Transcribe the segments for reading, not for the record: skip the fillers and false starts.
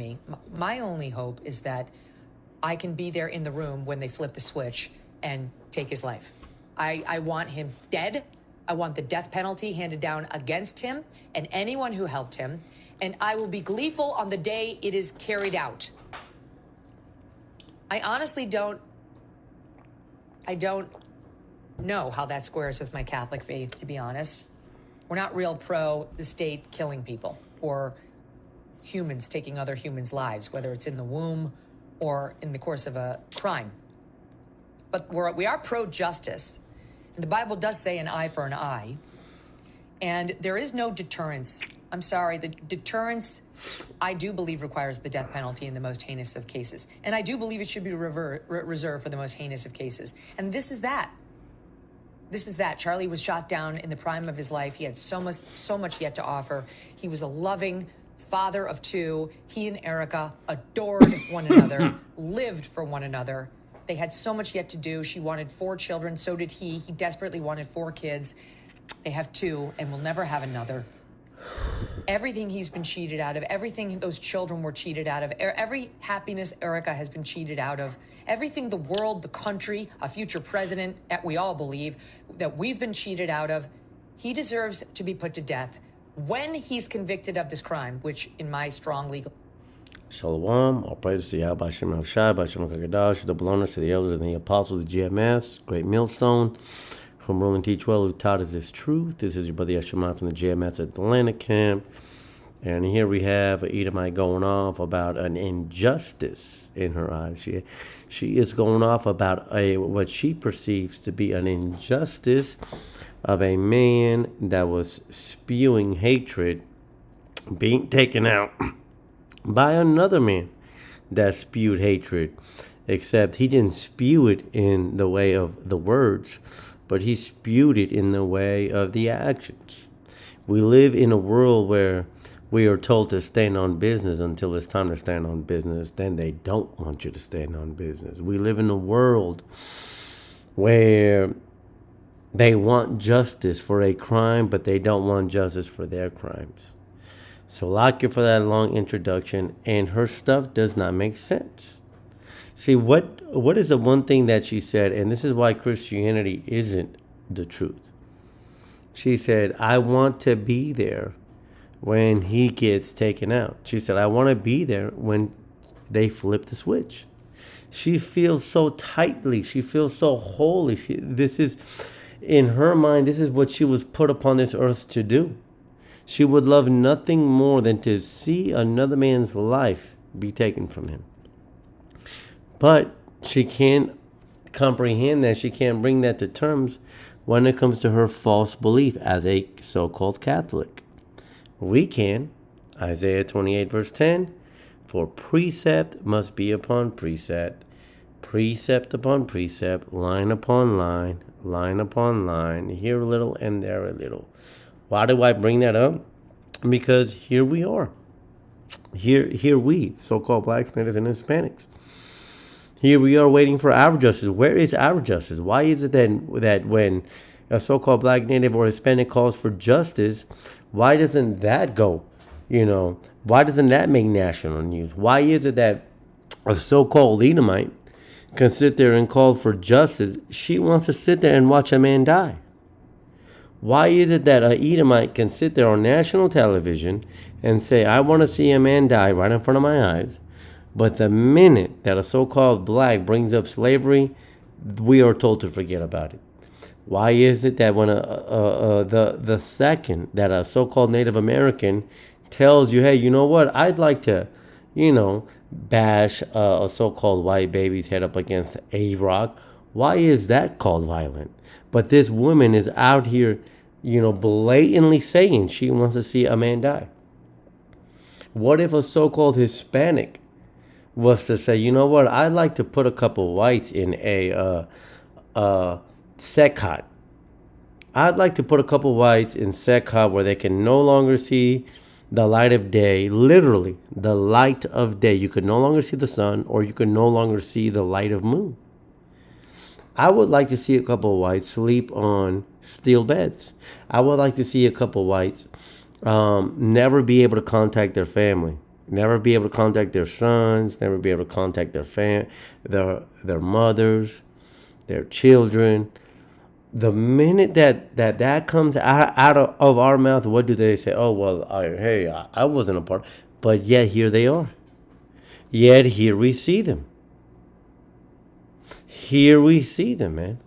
me. My only hope is that I can be there in the room when they flip the switch and take his life. I want him dead. I want the death penalty handed down against him and anyone who helped him. And I will be gleeful on the day it is carried out. I honestly don't know how that squares with my Catholic faith, to be honest. We're not real pro the state killing people or humans taking other humans' lives, whether it's in the womb or in the course of a crime. But we are pro-justice. And the Bible does say an eye for an eye. And there is no deterrence. I'm sorry, the deterrence, I do believe, requires the death penalty in the most heinous of cases. And I do believe it should be reserved for the most heinous of cases. And this is that. This is that. Charlie was shot down in the prime of his life. He had so much yet to offer. He was a loving father of two. He and Erica adored one another, lived for one another. They had so much yet to do. She wanted 4 children. So did he. He desperately wanted 4 kids. They have 2 and will never have another. Everything he's been cheated out of, everything those children were cheated out of, every happiness Erica has been cheated out of, everything the world, the country, a future president, we all believe, that we've been cheated out of, he deserves to be put to death when he's convicted of this crime, which in my strong legal... Shalom, all praise to Yahweh Shem El Shai, Bashem HaKadosh, the belongers to the elders and the apostles of GMS, great millstone, from Rolling Teach Well, who taught us this truth. This is your brother Yeshua from the GMS Atlanta camp. And here we have an Edomite going off about an injustice in her eyes. She is going off about what she perceives to be an injustice of a man that was spewing hatred being taken out by another man that spewed hatred, except he didn't spew it in the way of the words, but he spewed it in the way of the actions. We live in a world where we are told to stand on business until it's time to stand on business. Then they don't want you to stand on business. We live in a world where they want justice for a crime, but they don't want justice for their crimes. So lock you for that long introduction, and her stuff does not make sense. See, what is the one thing that she said, and this is why Christianity isn't the truth. She said, I want to be there when he gets taken out. She said, I want to be there when they flip the switch. She feels so tightly. She feels so holy. This is, in her mind, this is what she was put upon this earth to do. She would love nothing more than to see another man's life be taken from him. But she can't comprehend that. She can't bring that to terms when it comes to her false belief as a so-called Catholic. We can. Isaiah 28 verse 10. For precept must be upon precept, precept upon precept, line upon line, line upon line, here a little and there a little. Why do I bring that up? Because here we are. Here we, so-called blacks, natives, and Hispanics. Here we are waiting for our justice. Where is our justice? Why is it that when a so-called black, native, or Hispanic calls for justice, why doesn't that go? Why doesn't that make national news? Why is it that a so-called Edomite can sit there and call for justice? She wants to sit there and watch a man die. Why is it that a Edomite can sit there on national television and say, I want to see a man die right in front of my eyes, but the minute that a so-called black brings up slavery, we are told to forget about it? Why is it that when the second that a so-called Native American tells you, hey, you know what, I'd like to, bash a so-called white baby's head up against a rock, why is that called violent? But this woman is out here, blatantly saying she wants to see a man die. What if a so-called Hispanic was to say, you know what, I'd like to put a couple whites in a Sekhat. I'd like to put a couple whites in Sekhat where they can no longer see the light of day, literally the light of day. You could no longer see the sun, or you could no longer see the light of moon. I would like to see a couple of whites sleep on steel beds. I would like to see a couple of whites never be able to contact their family. Never be able to contact their sons, never be able to contact their mothers, their children. The minute that comes out of our mouth, what do they say? Oh, well, I wasn't a part. But yet here they are. Yet here we see them. Here we see them, man.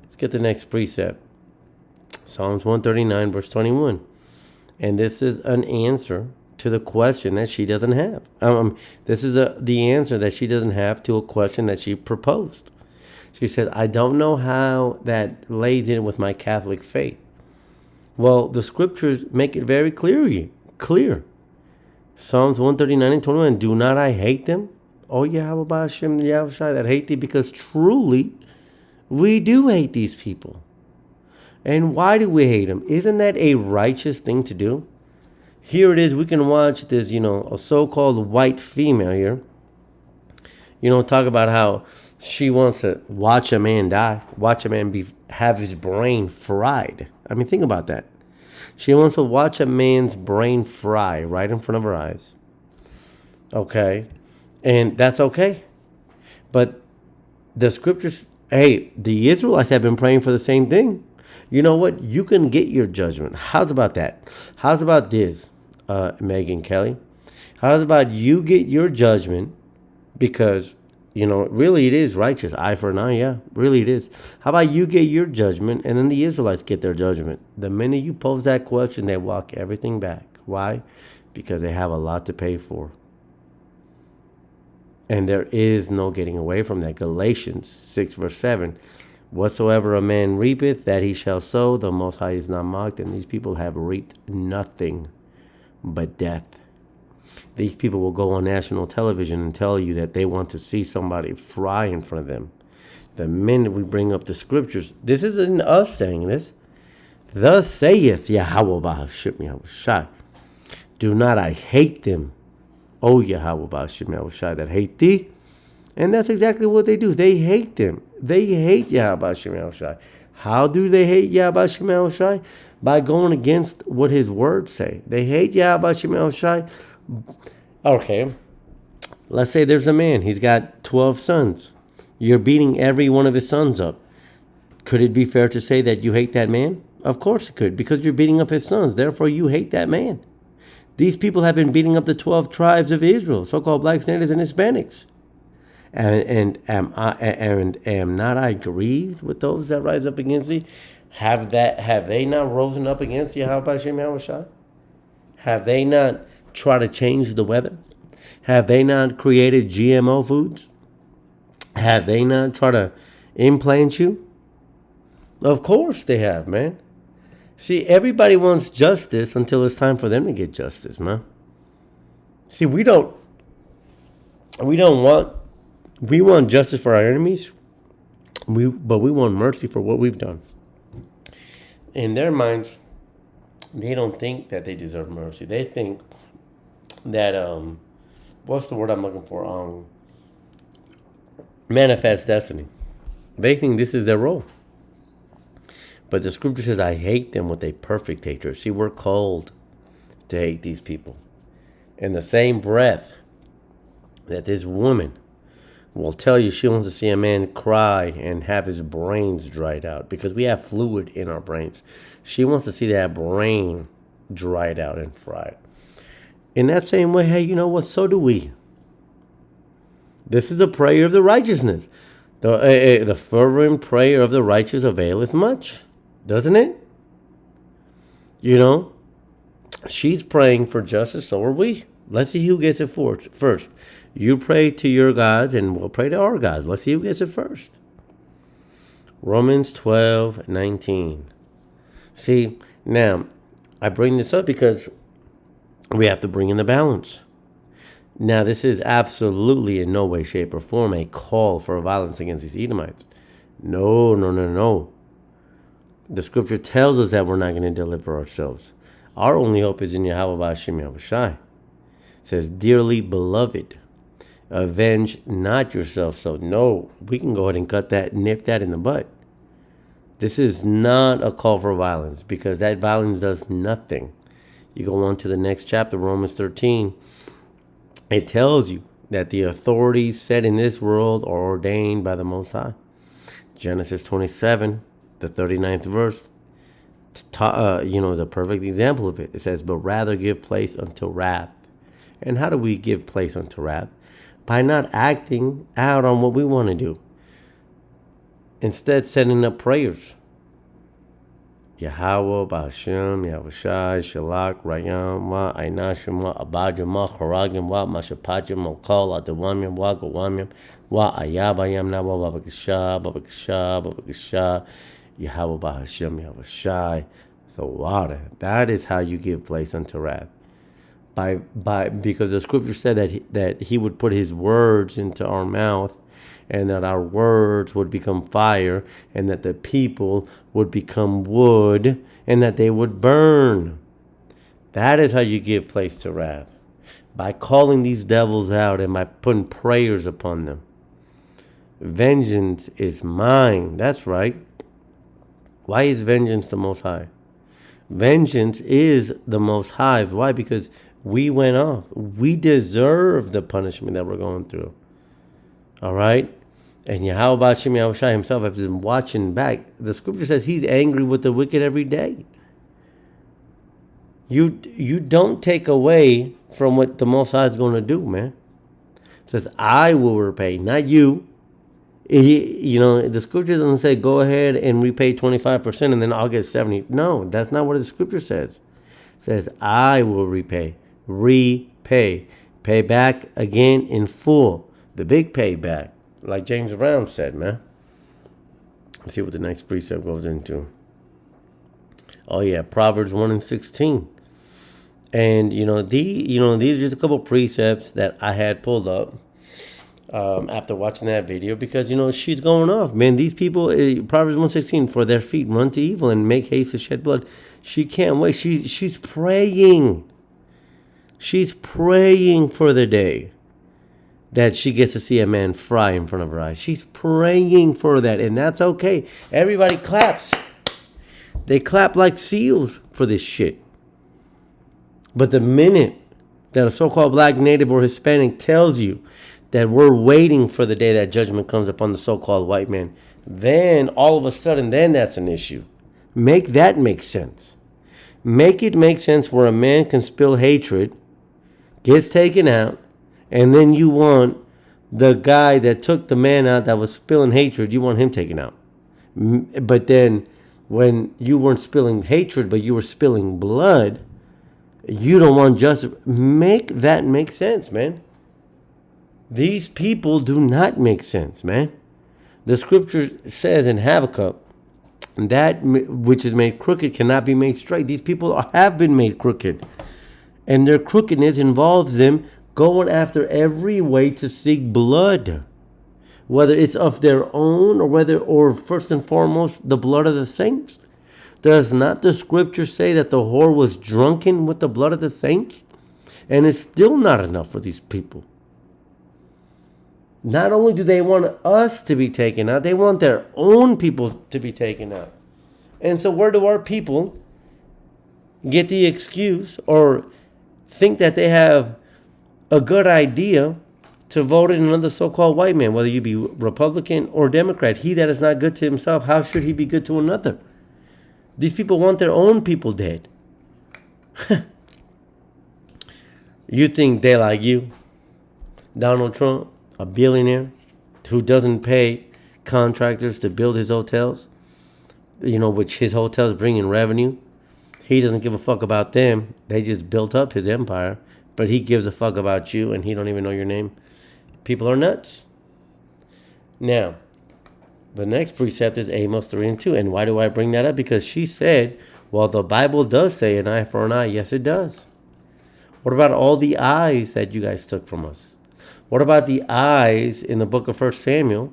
Let's get the next precept. Psalms 139, verse 21. And this is an answer to the question that she doesn't have. This is the answer that she doesn't have to a question that she proposed. She said, I don't know how that lays in with my Catholic faith. Well, the scriptures make it very clear. Psalms 139 and 21, do not I hate them? Oh, Yahweh Hashem Yahushai, that hate thee, because truly we do hate these people. And why do we hate them? Isn't that a righteous thing to do? Here it is, we can watch this, a so-called white female here, talk about how she wants to watch a man die, watch a man have his brain fried. I mean, think about that. She wants to watch a man's brain fry right in front of her eyes. Okay? And that's okay. But the scriptures, the Israelites have been praying for the same thing. You know what? You can get your judgment. How's about that? How's about this, Megyn Kelly? How's about you get your judgment because, really it is righteous. Eye for an eye, yeah. Really it is. How about you get your judgment and then the Israelites get their judgment? The minute you pose that question, they walk everything back. Why? Because they have a lot to pay for. And there is no getting away from that. Galatians 6, verse 7. Whatsoever a man reapeth, that he shall sow. The Most High is not mocked. And these people have reaped nothing but death. These people will go on national television and tell you that they want to see somebody fry in front of them. The minute we bring up the scriptures, this isn't us saying this. Thus saith Yahweh Ba'ashem Yahushai. Do not I hate them, O Yahweh Ba'ashem Yahushai, that hate thee. And that's exactly what they do. They hate them. They hate Yahweh Ba'ashem Yahushai. How do they hate Yahweh Ba'ashem Yahushai? By going against what his words say. They hate Yahweh Ba'ashem Yahushai. Okay, let's say there's a man. He's got 12 sons. You're beating every one of his sons up. Could it be fair to say that you hate that man? Of course it could, because you're beating up his sons. Therefore, you hate that man. These people have been beating up the 12 tribes of Israel, so-called blacks, natives, and Hispanics. And am not I grieved with those that rise up against thee? Have they not risen up against Yahweh Hashem Yahushai? Have they not tried to change the weather? Have they not created GMO foods? Have they not tried to implant you? Of course they have, man. See, everybody wants justice until it's time for them to get justice, man. See, we want justice for our enemies, but we want mercy for what we've done. In their minds, they don't think that they deserve mercy. They think that, what's the word I'm looking for? Manifest destiny. They think this is their role. But the scripture says, I hate them with a perfect hatred. See, we're called to hate these people. In the same breath that this woman will tell you she wants to see a man cry and have his brains dried out, because we have fluid in our brains. She wants to see that brain dried out and fried. In that same way, hey, you know what? So do we. This is a prayer of the righteousness. The fervent prayer of the righteous availeth much, doesn't it? She's praying for justice, so are we. Let's see who gets it first. You pray to your gods, and we'll pray to our gods. Let's see who gets it first. Romans 12:19. See, now, I bring this up because we have to bring in the balance. Now, this is absolutely in no way, shape, or form a call for violence against these Edomites. No. The scripture tells us that we're not going to deliver ourselves. Our only hope is in Yahweh Hashem Yahushai. It says, dearly beloved, avenge not yourself. So no, we can go ahead and nip that in the butt. This is not a call for violence, because that violence does nothing. You go on to the next chapter, Romans 13, It tells you that the authorities set in this world are ordained by the Most High. Genesis 27, the 39th verse, is a perfect example of it. It says, but rather give place unto wrath. And how do we give place unto wrath? By not acting out on what we want to do. Instead, setting up prayers. Yahweh, Ba'ashem, Yahushai, Shalak, Rayam, Wa, Ainashim, Wa, Abajim, Wa, Haragim, Wa, Mashapachim, Mokal, Adawamim, Wa, Gawamim, Wa, Ayabayam, Na, Wa, Babakasha, Yahweh, Ba'ashem, Yahushai, the water. That is how you give place unto wrath. Because the scripture said that he would put his words into our mouth, and that our words would become fire, and that the people would become wood, and that they would burn. That is how you give place to wrath. By calling these devils out and by putting prayers upon them. Vengeance is mine. That's right. Why is vengeance the Most High? Vengeance is the Most High. Why? Because we went off. We deserve the punishment that we're going through. All right? And Yahweh Ba'ashem Yahushai himself has been watching back. The scripture says he's angry with the wicked every day. You don't take away from what the Most High is going to do, man. It says, I will repay, not you. The scripture doesn't say go ahead and repay 25% and then I'll get 70%. No, that's not what the scripture says. It says, I will repay. Repay. Pay back again in full. The big payback. Like James Brown said, man. Let's see what the next precept goes into. Oh yeah, Proverbs 1:16. And these are just a couple precepts that I had pulled up after watching that video, because she's going off, man. These people, Proverbs 1:16, for their feet run to evil and make haste to shed blood. She can't wait. She's praying. She's praying for the day that she gets to see a man fry in front of her eyes. She's praying for that, and that's okay. Everybody claps. They clap like seals for this shit. But the minute that a so-called black, native, or Hispanic tells you that we're waiting for the day that judgment comes upon the so-called white man, then all of a sudden, then that's an issue. Make that make sense. Make it make sense where a man can spill hatred, gets taken out, and then you want the guy that took the man out that was spilling hatred, you want him taken out. But then when you weren't spilling hatred, but you were spilling blood, you don't want justice. Make that make sense, man. These people do not make sense, man. The scripture says in Habakkuk, that which is made crooked cannot be made straight. These people have been made crooked. And their crookedness involves them going after every way to seek blood, whether it's of their own or first and foremost the blood of the saints. Does not the scripture say that the whore was drunken with the blood of the saints? And it's still not enough for these people. Not only do they want us to be taken out, they want their own people to be taken out. And so where do our people get the excuse or think that they have a good idea to vote in another so-called white man, whether you be Republican or Democrat? He that is not good to himself, how should he be good to another? These people want their own people dead. You think they like you? Donald Trump, a billionaire who doesn't pay contractors to build his hotels, which his hotels bring in revenue. He doesn't give a fuck about them. They just built up his empire. But he gives a fuck about you, and he don't even know your name. People are nuts. Now, the next precept is Amos 3:2. And why do I bring that up? Because she said, well, the Bible does say an eye for an eye. Yes, it does. What about all the eyes that you guys took from us? What about the eyes in the book of 1 Samuel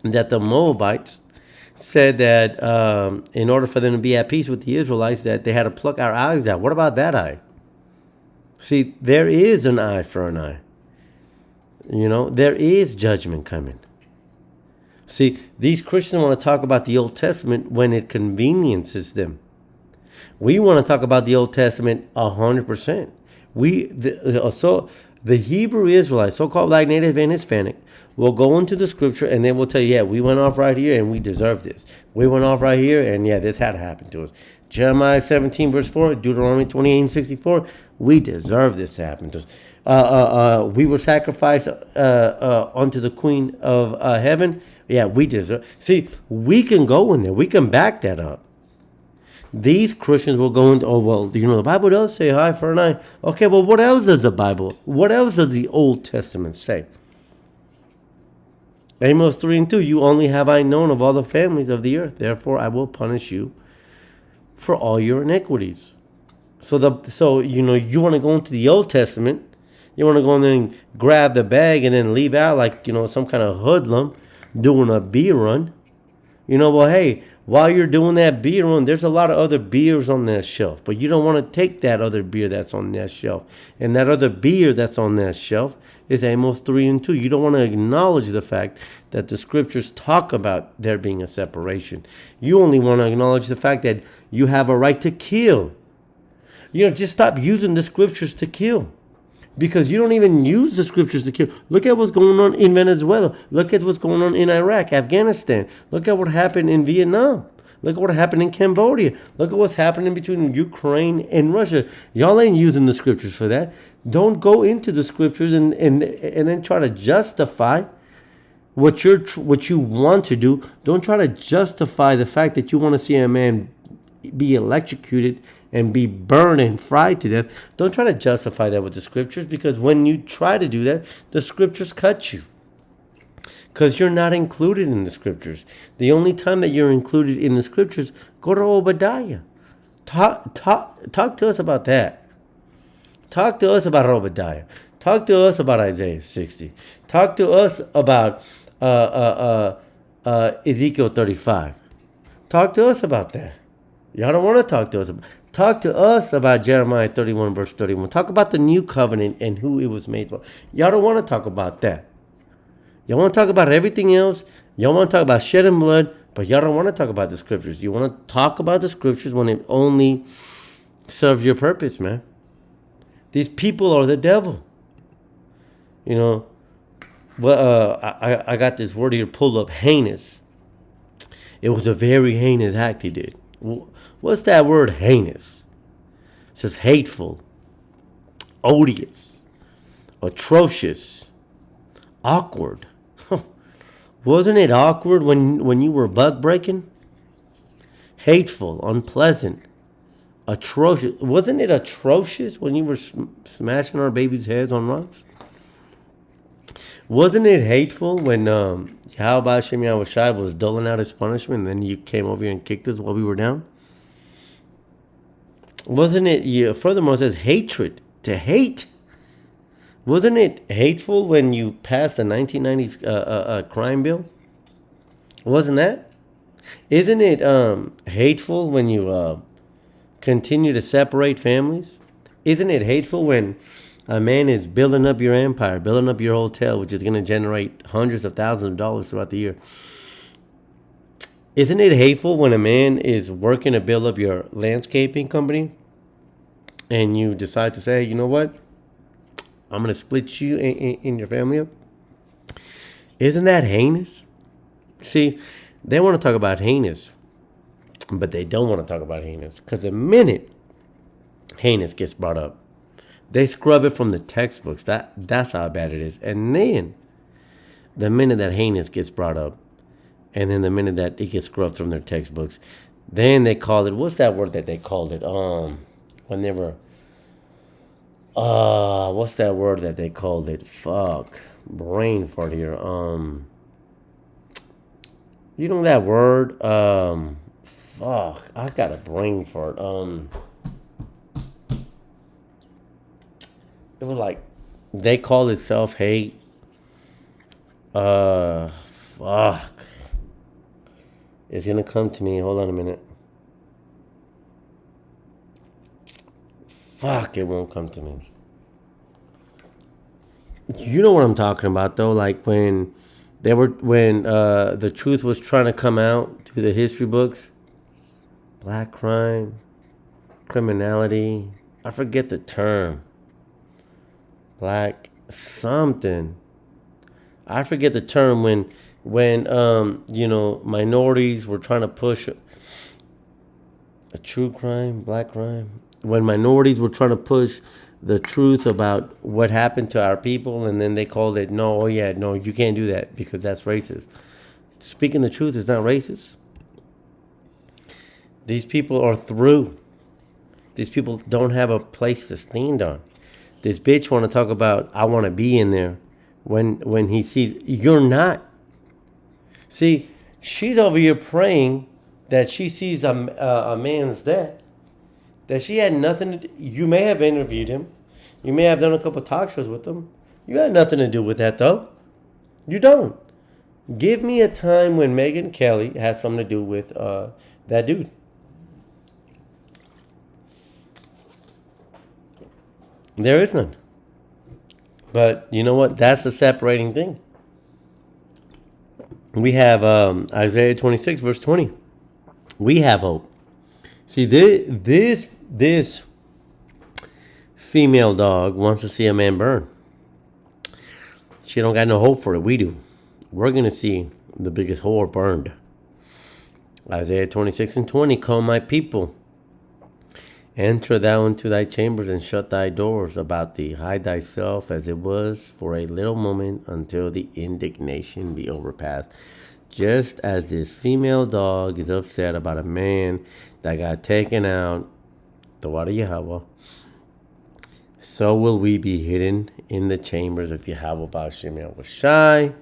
that the Moabites said that in order for them to be at peace with the Israelites, that they had to pluck our eyes out? What about that eye? See, there is an eye for an eye. There is judgment coming. See, these Christians want to talk about the Old Testament when it conveniences them. We want to talk about the Old Testament 100%. So The Hebrew Israelites, so-called Black, Native, and Hispanic, will go into the scripture and they will tell you, yeah, we went off right here and we deserve this. We went off right here and yeah, this had to happen to us. Jeremiah 17 verse 4, Deuteronomy 28:64, we deserve this to happen to us. We were sacrificed unto the Queen of Heaven. Yeah, we deserve. See, we can go in there. We can back that up. These Christians will go into, oh, well, the Bible does say eye for an eye. Okay, well, what else does the Bible, what else does the Old Testament say? Amos 3:2, you only have I known of all the families of the earth. Therefore, I will punish you for all your iniquities. So you want to go into the Old Testament. You want to go in there and grab the bag and then leave out like, some kind of hoodlum doing a beer run. Well, hey, while you're doing that beer run, there's a lot of other beers on that shelf. But you don't want to take that other beer that's on that shelf. And that other beer that's on that shelf is Amos 3:2. You don't want to acknowledge the fact that the scriptures talk about there being a separation. You only want to acknowledge the fact that you have a right to kill. Just stop using the scriptures to kill. Because you don't even use the scriptures to kill. Look at what's going on in Venezuela. Look at what's going on in Iraq, Afghanistan. Look at what happened in Vietnam. Look at what happened in Cambodia. Look at what's happening between Ukraine and Russia. Y'all ain't using the scriptures for that. Don't go into the scriptures and then try to justify what you want to do. Don't try to justify the fact that you want to see a man be electrocuted and be burned and fried to death. Don't try to justify that with the scriptures, because when you try to do that, the scriptures cut you. Because you're not included in the scriptures. The only time that you're included in the scriptures, go to Obadiah. Talk to us about that. Talk to us about Obadiah. Talk to us about Isaiah 60. Talk to us about Ezekiel 35. Talk to us about that. Y'all don't want to talk to us. Talk to us about Jeremiah 31 verse 31. Talk about the new covenant and who it was made for. Y'all don't want to talk about that. Y'all want to talk about everything else. Y'all want to talk about shedding blood, but y'all don't want to talk about the scriptures. You want to talk about the scriptures when it only serves your purpose, man. These people are the devil. I got this word here pulled up, heinous. It was a very heinous act he did. What's that word, heinous? It says hateful, odious, atrocious, awkward. Wasn't it awkward when you were bug breaking? Hateful, unpleasant, atrocious. Wasn't it atrocious when you were smashing our babies' heads on rocks? Wasn't it hateful when Yahweh Hashem Yahushai was doling out his punishment and then you came over here and kicked us while we were down? Wasn't it, furthermore, it says hatred, to hate. Wasn't it hateful when you passed the 1990s crime bill? Wasn't that? Isn't it hateful when you continue to separate families? Isn't it hateful when a man is building up your empire, building up your hotel, which is going to generate hundreds of thousands of dollars throughout the year? Isn't it hateful when a man is working to build up your landscaping company and you decide to say, you know what? I'm going to split you in your family up? Isn't that heinous? See, they want to talk about heinous, but they don't want to talk about heinous. Because the minute heinous gets brought up, they scrub it from the textbooks. That's how bad it is. And then the minute that heinous gets brought up, and then the minute that it gets scrubbed from their textbooks, then they call it, what's that word that they called it? When they were, what's that word that they called it? Fuck, brain fart here. You know that word? Fuck, I got a brain fart. It was like, they called it self-hate. Fuck. It's gonna come to me. Hold on a minute. Fuck, it won't come to me. You know what I'm talking about, though. Like when the truth was trying to come out through the history books. Black crime, criminality. I forget the term. Black something. I forget the term when minorities were trying to push a true crime, black crime. When minorities were trying to push the truth about what happened to our people, and then they called it no, oh yeah, no, you can't do that because that's racist. Speaking the truth is not racist. These people are through. These people don't have a place to stand on. This bitch want to talk about I want to be in there when he sees you're not. See, she's over here praying that she sees a man's death. That she had nothing to do. You may have interviewed him. You may have done a couple talk shows with him. You had nothing to do with that, though. You don't. Give me a time when Megyn Kelly had something to do with that dude. There is none. But you know what? That's the separating thing. We have Isaiah 26, verse 20. We have hope. See, this female dog wants to see a man burn. She don't got no hope for it. We do. We're going to see the biggest whore burned. Isaiah 26 and 20. Call my people. Enter thou into thy chambers and shut thy doors about thee. Hide thyself as it was for a little moment until the indignation be overpassed. Just as this female dog is upset about a man that got taken out, the water Yahweh, so will we be hidden in the chambers of Yahweh Ba'ashem Yahushai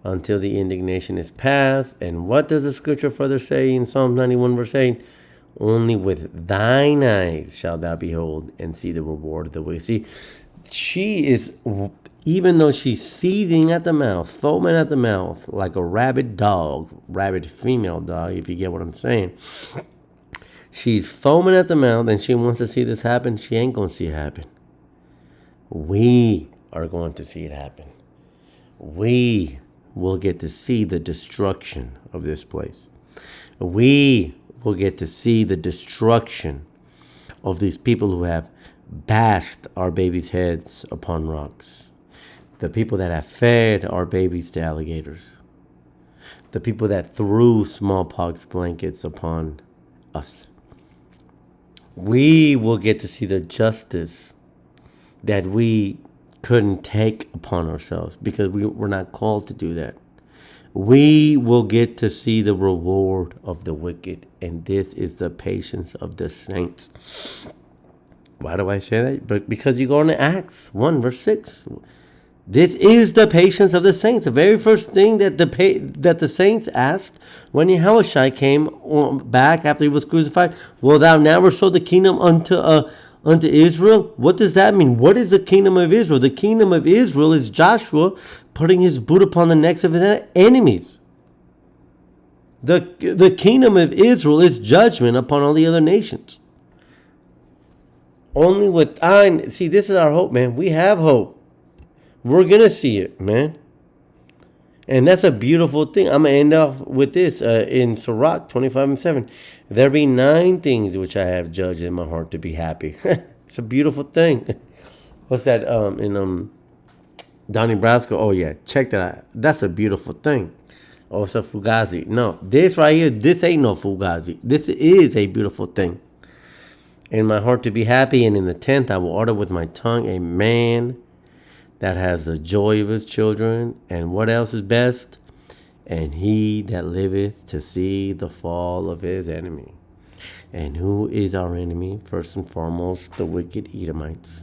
until the indignation is past. And what does the scripture further say in Psalm 91 verse 8? Only with thine eyes shalt thou behold and see the reward of the wicked. See, she is, even though she's seething at the mouth, foaming at the mouth, like a rabid dog, rabid female dog, if you get what I'm saying. She's foaming at the mouth and she wants to see this happen. She ain't going to see it happen. We are going to see it happen. We will get to see the destruction of this place. We will get to see the destruction of these people who have bashed our babies' heads upon rocks. The people that have fed our babies to alligators. The people that threw smallpox blankets upon us. We will get to see the justice that we couldn't take upon ourselves because we were not called to do that. We will get to see the reward of the wicked, and this is the patience of the saints. Why do I say that? But because you go into Acts 1 verse 6. This is the patience of the saints. The very first thing that the saints asked when Yahushua came back after he was crucified, will thou now restore the kingdom unto Israel? What does that mean? What is the kingdom of Israel? The kingdom of Israel is Joshua putting his boot upon the necks of his enemies. The kingdom of Israel is judgment upon all the other nations. Only with see, this is our hope, man. We have hope. We're going to see it, man. And that's a beautiful thing. I'm going to end off with this in Sirach 25 and 7. There be 9 things which I have judged in my heart to be happy. It's a beautiful thing. What's that in Donnie Brasco? Oh, yeah. Check that out. That's a beautiful thing. Oh, it's a Fugazi. No, this right here, this ain't no Fugazi. This is a beautiful thing. In my heart to be happy. And in the 10th, I will order with my tongue a man that has the joy of his children. And what else is best? And he that liveth to see the fall of his enemy. And who is our enemy? First and foremost, the wicked Edomites.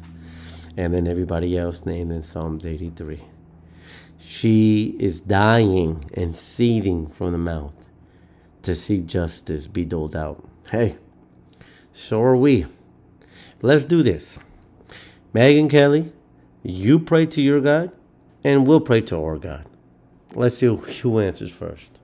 And then everybody else named in Psalms 83. She is dying and seething from the mouth to see justice be doled out. Hey, so are we. Let's do this. Megyn Kelly, you pray to your God, and we'll pray to our God. Let's see who answers first.